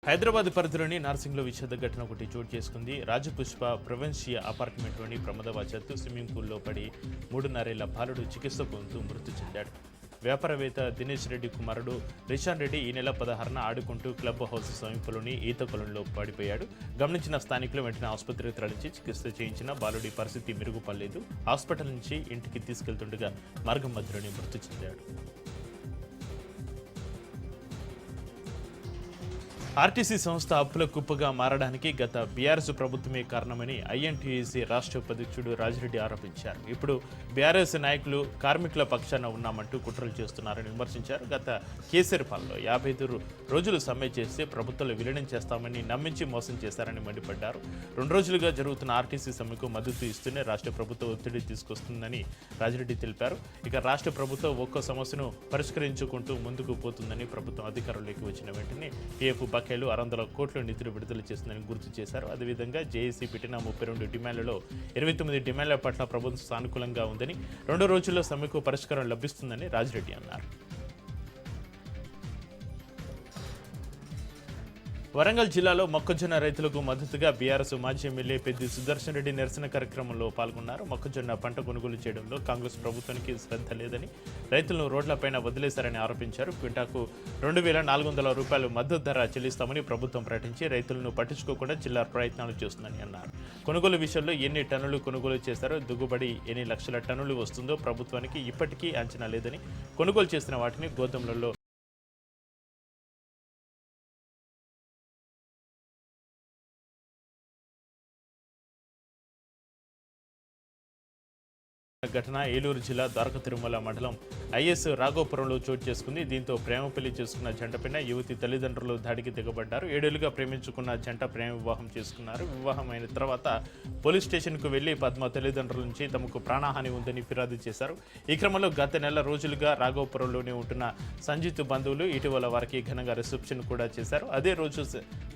హైదరాబాద్ పరిధిలోని నార్సింగ్లో విషాద ఘటన ఒకటి చోటు చేసుకుంది. రాజపుష్ప ప్రొవెన్షియా అపార్ట్మెంట్లోని ప్రమాదవశాత్తు స్విమ్మింగ్ పూల్లో పడి 3.5 బాలుడు చికిత్స పొందుతూ మృతి చెందాడు. వ్యాపారవేత్త దినేష్ రెడ్డి కుమారుడు రిషాన్ రెడ్డి ఈ నెల 16న ఆడుకుంటూ క్లబ్ హౌస్ సమీపంలోని ఈత కొలంలో పడిపోయాడు. గమనించిన స్థానికులు వెంటనే ఆసుపత్రికి తరలించి చికిత్స చేయించిన బాలుడి పరిస్థితి మెరుగుపడలేదు. హాస్పిటల్ నుంచి ఇంటికి తీసుకెళ్తుండగా మార్గం మధ్యలోనే మృతి చెందాడు. ఆర్టీసీ సంస్థ అప్పుల కుప్పగా మారడానికి గత బీఆర్ఎస్ ప్రభుత్వమే కారణమని ఐఎన్టీయూసీ రాష్ట్ర ఉపాధ్యక్షుడు రాజిరెడ్డి ఆరోపించారు. ఇప్పుడు బీఆర్ఎస్ నాయకులు కార్మికుల పక్షాన ఉన్నామంటూ కుట్రలు చేస్తున్నారని విమర్శించారు. గత కేసీఆర్ పాలనలో 55 రోజులు సమ్మె చేస్తే ప్రభుత్వాలు విలీనం చేస్తామని నమ్మించి మోసం చేశారని మండిపడ్డారు. 2 రోజులుగా జరుగుతున్న ఆర్టీసీ సమ్మెకు మద్దతు ఇస్తూనే రాష్ట్ర ప్రభుత్వం ఒత్తిడి తీసుకొస్తుందని రాజిరెడ్డి తెలిపారు. ఇక రాష్ట్ర ప్రభుత్వం ఒక్కో సమస్యను పరిష్కరించుకుంటూ ముందుకు పోతుందని ప్రభుత్వం అధికారంలోకి వచ్చిన వెంటనే టీఎఫ్ బకాయిలు 600 కోట్ల నిధులు విడుదల చేసిందని గుర్తు చేశారు. అదేవిధంగా జేఏసీ పెట్టిన 32 డిమాండ్లలో 29 డిమాండ్ల పట్ల ప్రభుత్వం సానుకూలంగా ఉందని 2 రోజుల్లో సమ్మెకు పరిష్కారం లభిస్తుందని రాజిరెడ్డి అన్నారు. వరంగల్ జిల్లాలో మొక్కజొన్న రైతులకు మద్దతుగా బీఆర్ఎస్ మాజీ ఎమ్మెల్యే పెద్ది సుదర్శన్ రెడ్డి నిరసన కార్యక్రమంలో పాల్గొన్నారు. మొక్కజొన్న పంట కొనుగోలు చేయడంలో కాంగ్రెస్ ప్రభుత్వానికి శ్రద్ధ లేదని, రైతులను రోడ్లపైన వదిలేశారని ఆరోపించారు. క్వింటాకు 2,400 రూపాయలు మద్దతు ధర చెల్లిస్తామని ప్రభుత్వం ప్రకటించి రైతులను పట్టించుకోకుండా జిల్లా ప్రయత్నాలు చేస్తుందని అన్నారు. కొనుగోలు విషయంలో ఎన్ని టన్నులు కొనుగోలు చేశారో, దిగుబడి ఎన్ని లక్షల టన్నులు వస్తుందో ప్రభుత్వానికి ఇప్పటికీ అంచనా లేదని, కొనుగోలు చేసిన వాటిని గోదాములలో ఘటన ఏలూరు జిల్లా ద్వారక తిరుమల మండలం ఐఎస్ రాఘోపురంలో చోటు చేసుకుంది. దీంతో ప్రేమ పెళ్లి చేసుకున్న జంటపైన యువతి తల్లిదండ్రులు దాడికి దిగబడ్డారు. 7 ఏళ్లుగా ప్రేమించుకున్న జంట ప్రేమ వివాహం చేసుకున్నారు. వివాహం అయిన తర్వాత పోలీస్ స్టేషన్కు వెళ్లి పద్మ తల్లిదండ్రుల నుంచి తమకు ప్రాణహాని ఉందని ఫిర్యాదు చేశారు. ఈ క్రమంలో గత నెల రోజులుగా రాఘోపురంలోనే ఉంటున్న సంజిత్ బంధువులు ఇటీవల వారికి ఘనంగా రిసెప్షన్ కూడా చేశారు. అదే రోజు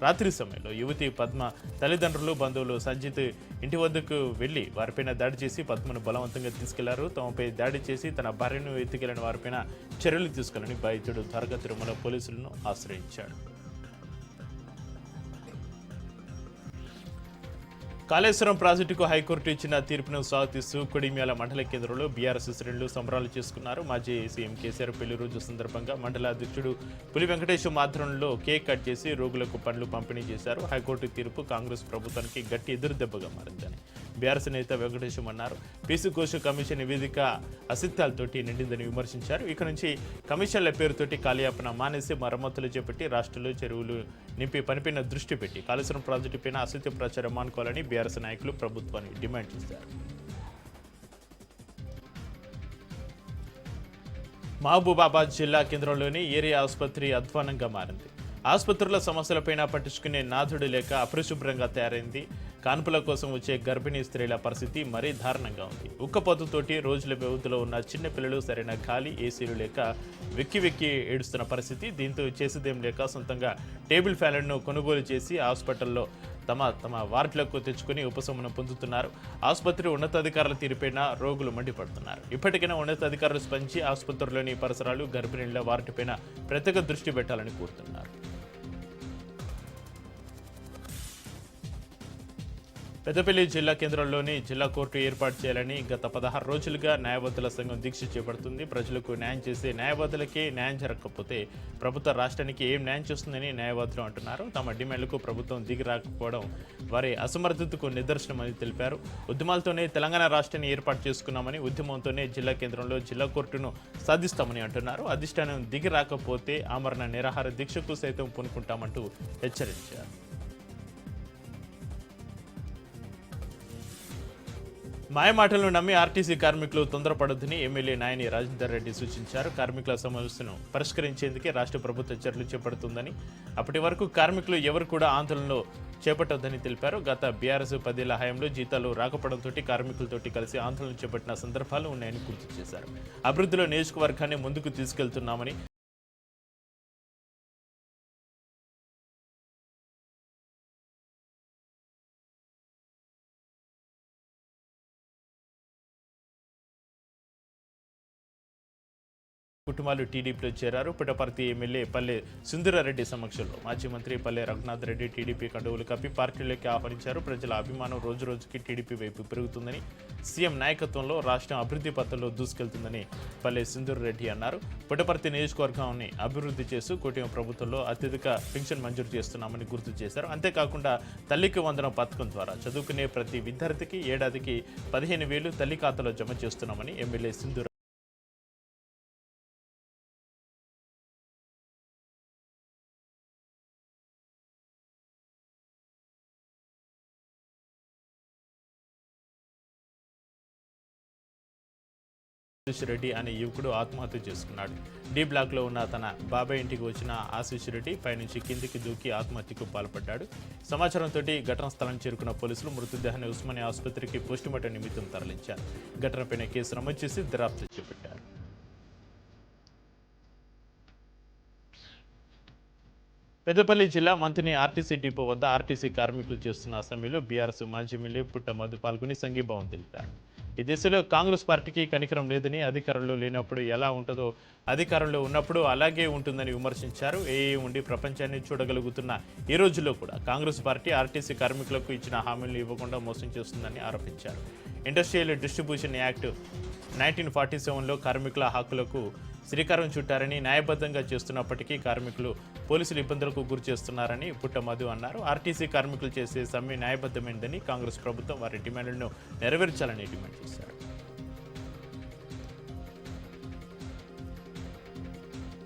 రాత్రి సమయంలో యువతి పద్మ తల్లిదండ్రులు బంధువులు సంజిత్ ఇంటి వద్దకు వెళ్లి వారిపైన దాడి చేసి పద్మను బలవంతంగా తీసుకెళ్లారు. తమపై దాడి చేసి తన భార్యను ఎత్తుకెళ్లిన వారిపైన చర్యలు తీసుకోవాలని బాధితుడు ద్వారకా తిరుమల పోలీసులను ఆశ్రయించాడు. కాళేశ్వరం ప్రాజెక్టుకు హైకోర్టు ఇచ్చిన తీర్పును స్వాగతిస్తూ కొడిమ్యాల మండల కేంద్రంలో బీఆర్ఎస్ శ్రేణులు సంబరాలు చేసుకున్నారు. మాజీ సీఎం కేసీఆర్ పెళ్లి రోజు సందర్భంగా మండల అధ్యక్షుడు పులి వెంకటేశ్వర ఆధ్వర్యంలో కేక్ కట్ చేసి రోగులకు పండ్లు పంపిణీ చేశారు. హైకోర్టు తీర్పు కాంగ్రెస్ ప్రభుత్వానికి గట్టి ఎదురుదెబ్బగా మారిందని బీఆర్ఎస్ నేత వెంకటేశ్వర అన్నారు. పీసీ కోశ కమిషన్ నివేదిక అసిత్తాలతోటి నిండిందని విమర్శించారు. ఇక నుంచి కమిషన్ల పేరుతోటి కాలయాపన మానేసి మరమ్మతులు చేపట్టి రాష్ట్రంలో చెరువులు నింపి పనిపైన దృష్టి పెట్టి కాళేశ్వరం ప్రాజెక్టుపైన అసత్య ప్రచారం మానుకోవాలని బీఆర్ఎస్ నాయకులు ప్రభుత్వాన్ని డిమాండ్ చేశారు. మహబూబాబాద్ జిల్లా కేంద్రంలోని ఏరియా ఆసుపత్రి అధ్వానంగా మారింది. ఆసుపత్రుల సమస్యలపైన పట్టించుకునే నాథుడు లేక అపరిశుభ్రంగా తయారైంది. కాన్పుల కోసం వచ్చే గర్భిణీ స్త్రీల పరిస్థితి మరీ దారుణంగా ఉంది. ఉక్కపోతుతోటి రోజుల వ్యవధిలో ఉన్న చిన్నపిల్లలు సరైన గాలి, ఏసీలు లేక వెక్కి వెక్కి ఏడుస్తున్న పరిస్థితి. దీంతో చేసేదేం లేక సొంతంగా టేబుల్ ఫ్యాన్లను కొనుగోలు చేసి హాస్పిటల్లో తమ వార్డులకు తెచ్చుకుని ఉపశమనం పొందుతున్నారు. ఆసుపత్రి ఉన్నతాధికారుల తీరుపైన రోగులు మండిపడుతున్నారు. ఇప్పటికైనా ఉన్నతాధికారులు స్పందించి ఆసుపత్రిలోని పరిసరాలు, గర్భిణీల వాటిపైన ప్రత్యేక దృష్టి పెట్టాలని కోరుతున్నారు. పెద్దపల్లి జిల్లా కేంద్రంలోని జిల్లా కోర్టు ఏర్పాటు చేయాలని గత 16 రోజులుగా న్యాయవాదుల సంఘం దీక్ష చేపడుతుంది. ప్రజలకు న్యాయం చేసే న్యాయవాదులకే న్యాయం జరగకపోతే ప్రభుత్వ రాష్ట్రానికి ఏం న్యాయం చేస్తుందని న్యాయవాదులు అంటున్నారు. తమ డిమాండ్లకు ప్రభుత్వం దిగి రాకపోవడం వారి అసమర్థతకు నిదర్శనమని తెలిపారు. ఉద్యమాలతోనే తెలంగాణ రాష్ట్రాన్ని ఏర్పాటు చేసుకున్నామని, ఉద్యమంతోనే జిల్లా కేంద్రంలో జిల్లా కోర్టును సాధిస్తామని అంటున్నారు. అధిష్టానం దిగి రాకపోతే ఆమరణ నిరాహార దీక్షకు సైతం పూనుకుంటామంటూ హెచ్చరించారు. మాయమాటలను నమ్మి ఆర్టీసీ కార్మికులు తొందరపడొద్దని ఎమ్మెల్యే నాయని రాజేందర్ రెడ్డి సూచించారు. కార్మికుల సమస్యను పరిష్కరించేందుకే రాష్ట్ర ప్రభుత్వం చర్యలు చేపడుతుందని, అప్పటి వరకు కార్మికులు ఎవరు కూడా ఆందోళనలో చేపట్టొద్దని తెలిపారు. గత బీఆర్ఎస్ 10 ఏళ్ల హయాంలో జీతాలు రాకపోవడంతో కార్మికులతోటి కలిసి ఆందోళన చేపట్టిన సందర్భాలు ఉన్నాయని గుర్తు చేశారు. అభివృద్ధిలో నియోజకవర్గాన్ని ముందుకు తీసుకెళ్తున్నామని కుటుంబాలు టీడీపీలో చేరారు. పుట్టపర్తి ఎమ్మెల్యే పల్లె సుందరారెడ్డి సమక్షంలో మాజీ మంత్రి పల్లె రఘునాథ్ రెడ్డి టీడీపీ కండువులు కప్పి పార్టీలోకి ఆహ్వానించారు. ప్రజల అభిమానం రోజురోజుకి టీడీపీ వైపు పెరుగుతుందని, సీఎం నాయకత్వంలో రాష్ట్రం అభివృద్ధి పథంలో దూసుకెళ్తుందని పల్లె సుందరారెడ్డి అన్నారు. పుట్టపర్తి నియోజకవర్గాన్ని అభివృద్ధి చేస్తూ కూటమి ప్రభుత్వంలో అత్యధిక పెన్షన్ మంజూరు చేస్తున్నామని గుర్తు చేశారు. అంతేకాకుండా తల్లికి వందనం పథకం ద్వారా చదువుకునే ప్రతి విద్యార్థికి ఏడాదికి 15,000 తల్లి ఖాతాలో జమ చేస్తున్నామని ఎమ్మెల్యే సింధూర రెడ్డి అనే యువకుడు ఆత్మహత్య చేసుకున్నాడు. డి బ్లాక్లో ఉన్న తన బాబాయ్ ఇంటికి వచ్చిన ఆశీష్ రెడ్డి పైనుంచి కిందికి దూకి ఆత్మహత్యకు పాల్పడ్డాడు. సమాచారంతో ఘటనా స్థలానికి చేరుకున్న పోలీసులు మృతదేహాన్ని ఉస్మానియా ఆసుపత్రికి పోస్టుమార్టం నిమిత్తం తరలించారు. ఘటనపైన కేసు నమోదు చేసి దర్యాప్తు చేపట్టారు. పెద్దపల్లి జిల్లా మంతుని ఆర్టీసీ డిపో వద్ద ఆర్టీసీ కార్మికులు చేస్తున్న అసెంబ్లీలో బీఆర్ఎస్ మాజీ ఎమ్మెల్యే పుట్ట మధు పాల్గొని సంఘీభావం తెలిపారు. ఈ దేశంలో కాంగ్రెస్ పార్టీకి కనికరం లేదని, అధికారంలో లేనప్పుడు ఎలా ఉంటుందో అధికారంలో ఉన్నప్పుడు అలాగే ఉంటుందని విమర్శించారు. ఉండి ప్రపంచాన్ని చూడగలుగుతున్న ఈ రోజుల్లో కూడా కాంగ్రెస్ పార్టీ ఆర్టీసీ కార్మికులకు ఇచ్చిన హామీలను ఇవ్వకుండా మోసం చేస్తుందని ఆరోపించారు. ఇండస్ట్రియల్ డిస్ట్రిబ్యూషన్ యాక్ట్ 1947లో కార్మికుల హక్కులకు శ్రీకారం చుట్టారని, న్యాయబద్ధంగా చేస్తున్నప్పటికీ కార్మికులు పోలీసులు ఇబ్బందులకు గురి చేస్తున్నారని పుట్ట మధు అన్నారు. ఆర్టీసీ కార్మికులు చేసే సమ్మె న్యాయబద్ధమైందని, కాంగ్రెస్ ప్రభుత్వం వారి డిమాండ్లను నెరవేర్చాలని డిమాండ్ చేశారు.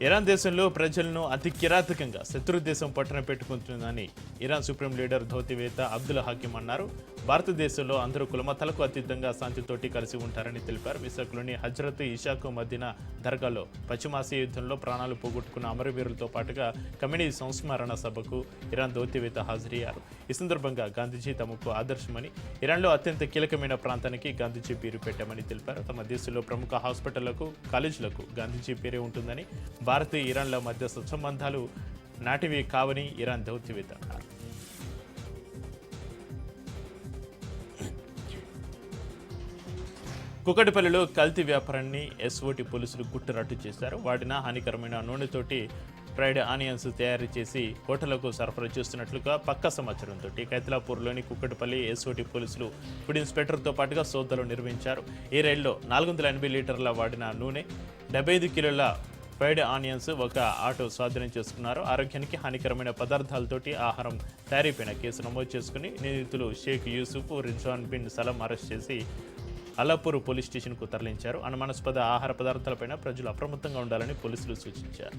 ఇరాన్ దేశంలో ప్రజలను అతి కిరాతకంగా శత్రు దేశం పట్టున పెట్టుకుంటుందని ఇరాన్ సుప్రీం లీడర్ ధోతివేత్త అబ్దుల్ హకీం అన్నారు. భారతదేశంలో అందరూ కులమతాలకు అతీతంగా శాంతితోటి కలిసి ఉంటారని తెలిపారు. విశాఖలోని హజ్రత్ ఇషాకు మదీనా దర్గాలో పశ్చిమాసియా యుద్ధంలో ప్రాణాలు పోగొట్టుకున్న అమరవీరులతో పాటుగా కమ్యూనిటీ సంస్మరణ సభకు ఇరాన్ ధోతివేత్త హాజరయ్యారు. ఈ సందర్భంగా గాంధీజీ తమకు ఆదర్శమని, ఇరాన్లో అత్యంత కీలకమైన ప్రాంతానికి గాంధీజీ పేరు పెట్టామని తెలిపారు. తమ దేశంలో ప్రముఖ హాస్పిటళ్లకు, కాలేజీలకు గాంధీజీ పేరే ఉంటుందని, భారత్ ఇరాన్ల మధ్య సత్సంబంధాలు నాటివి కావని ఇరాన్ దౌత్యవేత్త అన్నారు. కుకటిపల్లిలో కల్తీ వ్యాపారాన్ని ఎస్ఓటి పోలీసులు గుట్టురట్టు చేశారు. వాడిన హానికరమైన నూనెతోటి ఫ్రైడ్ ఆనియన్స్ తయారు చేసి హోటళ్లకు సరఫరా చేస్తున్నట్లుగా పక్కా సమాచారంతో కైతలాపూర్లోని కుక్కటిపల్లి ఎస్ఓటి పోలీసులు ఫుడ్ ఇన్స్పెక్టర్తో పాటుగా సోదాలు నిర్వహించారు. ఈ రైల్లో 480 లీటర్ల వాడిన నూనె, 75 కిలోల ఫ్రైడ్ ఆనియన్స్ ఒక ఆటో స్వాధీనం చేసుకున్నారు. ఆరోగ్యానికి హానికరమైన పదార్థాలతోటి ఆహారం తయారీపైన కేసు నమోదు చేసుకుని నిందితులు షేక్ యూసుఫ్, రిజ్వాన్ బిన్ సలం అరెస్ట్ చేసి అల్లాపూర్ పోలీస్ స్టేషన్కు తరలించారు. అనుమానాస్పద ఆహార పదార్థాలపైన ప్రజలు అప్రమత్తంగా ఉండాలని పోలీసులు సూచించారు.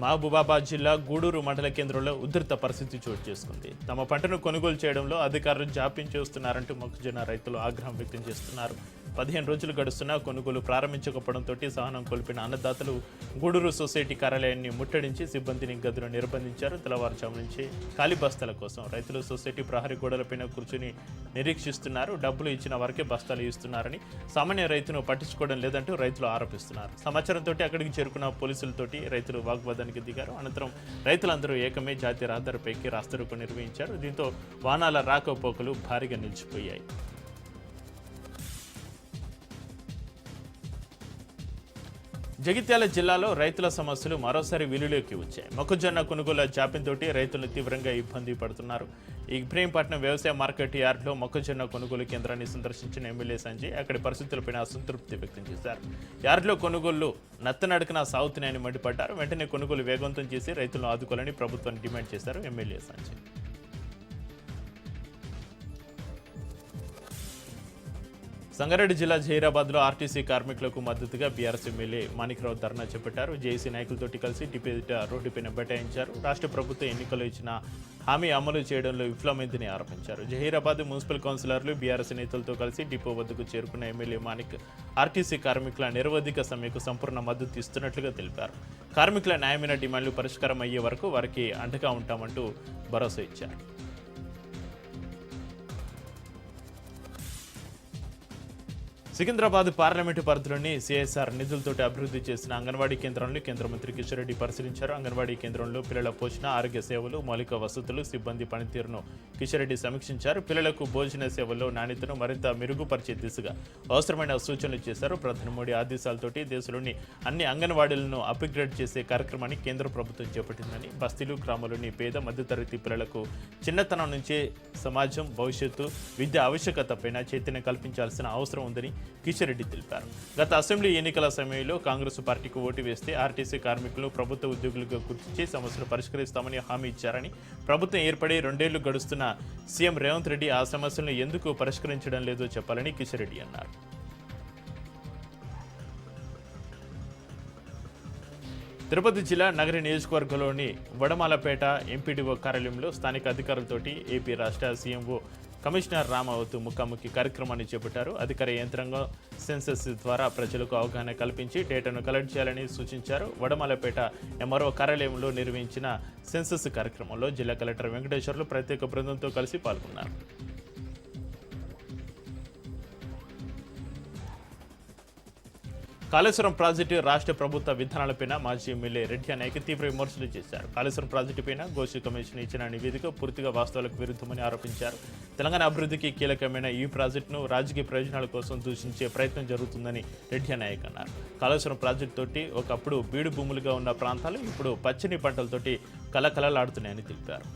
మహబూబాబాద్ జిల్లా గూడూరు మండల కేంద్రంలో ఉధృత పరిస్థితి చోటు చేసుకుంది. తమ పంటను కొనుగోలు చేయడంలో అధికారులు జాప్యం చేస్తున్నారంటూ మొక్కజొన్న రైతులు ఆగ్రహం వ్యక్తం చేస్తున్నారు. 15 రోజులు గడుస్తున్నా కొనుగోలు ప్రారంభించకపోవడంతో సహనం కోల్పోయిన అన్నదాతలు గూడూరు సొసైటీ కార్యాలయాన్ని ముట్టడించి సిబ్బందిని గదులు నిర్బంధించారు. తెల్లవారుజాము నుంచి ఖాళీ బస్తాల కోసం రైతులు సొసైటీ ప్రహరీ గోడలపైన కూర్చుని నిరీక్షిస్తున్నారు. డబ్బులు ఇచ్చిన వారికే బస్తాలు ఇస్తున్నారని, సామాన్య రైతును పట్టించుకోవడం లేదంటూ రైతులు ఆరోపిస్తున్నారు. సమాచారంతో అక్కడికి చేరుకున్న పోలీసులతోటి రైతులు వాగ్వాదానికి దిగారు. అనంతరం రైతులందరూ ఏకమే జాతీయ రహదారిపైకి రాస్తారోకో నిర్వహించారు. దీంతో వాహనాల రాకపోకలు భారీగా నిలిచిపోయాయి. జగిత్యాల జిల్లాలో రైతుల సమస్యలు మరోసారి వెలుగులోకి వచ్చాయి. మొక్కజొన్న కొనుగోలు జాప్యంతో రైతులు తీవ్రంగా ఇబ్బంది పడుతున్నారు. ఇబ్రహీంపట్నం వ్యవసాయ మార్కెట్ యార్డ్లో మొక్కజొన్న కొనుగోలు కేంద్రాన్ని సందర్శించిన ఎమ్మెల్యే సంజయ్ అక్కడి పరిస్థితులపై అసంతృప్తి వ్యక్తం చేశారు. యార్డ్లో కొనుగోళ్లు నత్తనడకన సాగుతున్నాయని మండిపడ్డారు. వెంటనే కొనుగోలు వేగవంతం చేసి రైతులను ఆదుకోవాలని ప్రభుత్వాన్ని డిమాండ్ చేశారు ఎమ్మెల్యే సంజయ్. సంగారెడ్డి జిల్లా జహీరాబాద్లో ఆర్టీసీ కార్మికులకు మద్దతుగా బీఆర్ఎస్ ఎమ్మెల్యే మాణిక్రావు ధర్నా చేపట్టారు. జేఏసీ నాయకులతోటి కలిసి డిపేట రోడ్డుపైన బైఠాయించారు. రాష్ట్ర ప్రభుత్వం ఎన్నికల్లో ఇచ్చిన హామీ అమలు చేయడంలో విఫలమైందని ఆరోపించారు. జహీరాబాద్ మున్సిపల్ కౌన్సిలర్లు బీఆర్ఎస్ నేతలతో కలిసి డిపో వద్దకు చేరుకున్న ఎమ్మెల్యే మాణిక్ ఆర్టీసీ కార్మికుల నిరవధిక సమ్మెకు సంపూర్ణ మద్దతు ఇస్తున్నట్లుగా తెలిపారు. కార్మికుల న్యాయమైన డిమాండ్లు పరిష్కారం అయ్యే వరకు వారికి అండగా ఉంటామంటూ భరోసా ఇచ్చారు. సికింద్రాబాద్ పార్లమెంటు పరిధిలోని సిఎస్ఆర్ నిధులతోటి అభివృద్ధి చేసిన అంగన్వాడీ కేంద్రాలను కేంద్ర మంత్రి కిషన్ రెడ్డి పరిశీలించారు. అంగన్వాడీ కేంద్రంలో పిల్లల పోషణ, ఆరోగ్య సేవలు, మౌలిక వసతులు, సిబ్బంది పనితీరును కిషన్ రెడ్డి సమీక్షించారు. పిల్లలకు భోజన సేవల్లో నాణ్యతను మరింత మెరుగుపరిచే దిశగా అవసరమైన సూచనలు చేశారు. ప్రధాని మోడీ ఆదేశాలతోటి దేశంలోని అన్ని అంగన్వాడీలను అప్గ్రేడ్ చేసే కార్యక్రమాన్ని కేంద్ర ప్రభుత్వం చేపట్టిందని, బస్తీలు, గ్రామాల్లోని పేద మధ్యతరగతి పిల్లలకు చిన్నతనం నుంచే సమాజం, భవిష్యత్తు, విద్య ఆవశ్యకతపైన చైతన్యం కల్పించాల్సిన అవసరం ఉందని కిషన్ రెడ్డి తెలిపారు. గత అసెంబ్లీ ఎన్నికల సమయంలో కాంగ్రెస్ పార్టీకి ఓటు వేస్తే ఆర్టీసీ కార్మికులు ప్రభుత్వ ఉద్యోగులుగా గుర్తించి సమస్యలు పరిష్కరిస్తామని హామీ ఇచ్చారని, ప్రభుత్వం ఏర్పడి 2 ఏళ్లు గడుస్తున్న సీఎం రేవంత్ రెడ్డి ఆ సమస్యలను ఎందుకు పరిష్కరించడం లేదో చెప్పాలని కిషన్ రెడ్డి అన్నారు. తిరుపతి జిల్లా నగరి నియోజకవర్గంలోని వడమాలపేట ఎంపీడీఓ కార్యాలయంలో స్థానిక అధికారులతోటి ఏపీ రాష్ట్ర సీఎంఓ కమిషనర్ రామావత్ ముఖాముఖి కార్యక్రమాన్ని చేపట్టారు. అధికార యంత్రాంగం సెన్సస్ ద్వారా ప్రజలకు అవగాహన కల్పించి డేటాను కలెక్ట్ చేయాలని సూచించారు. వడమాలపేట ఎంఆర్ఓ కార్యాలయంలో నిర్వహించిన సెన్సస్ కార్యక్రమంలో జిల్లా కలెక్టర్ వెంకటేశ్వర్లు ప్రత్యేక బృందంతో కలిసి పాల్గొన్నారు. కాళేశ్వరం ప్రాజెక్టు రాష్ట్ర ప్రభుత్వ విధానాలపైన మాజీ ఎమ్మెల్యే రెడ్డి నాయక్ తీవ్ర విమర్శలు చేశారు. కాళేశ్వరం ప్రాజెక్టుపైన గోషి కమిషన్ ఇచ్చిన నివేదిక పూర్తిగా వాస్తవాలకు విరుద్ధమని ఆరోపించారు. తెలంగాణ అభివృద్ధికి కీలకమైన ఈ ప్రాజెక్టును రాజకీయ ప్రయోజనాల కోసం దూషించే ప్రయత్నం జరుగుతుందని రెడ్డి నాయక్ అన్నారు. కాళేశ్వరం ప్రాజెక్టు తోటి ఒకప్పుడు బీడు భూములుగా ఉన్న ప్రాంతాలు ఇప్పుడు పచ్చని పంటలతోటి కలకలలాడుతున్నాయని తెలిపారు.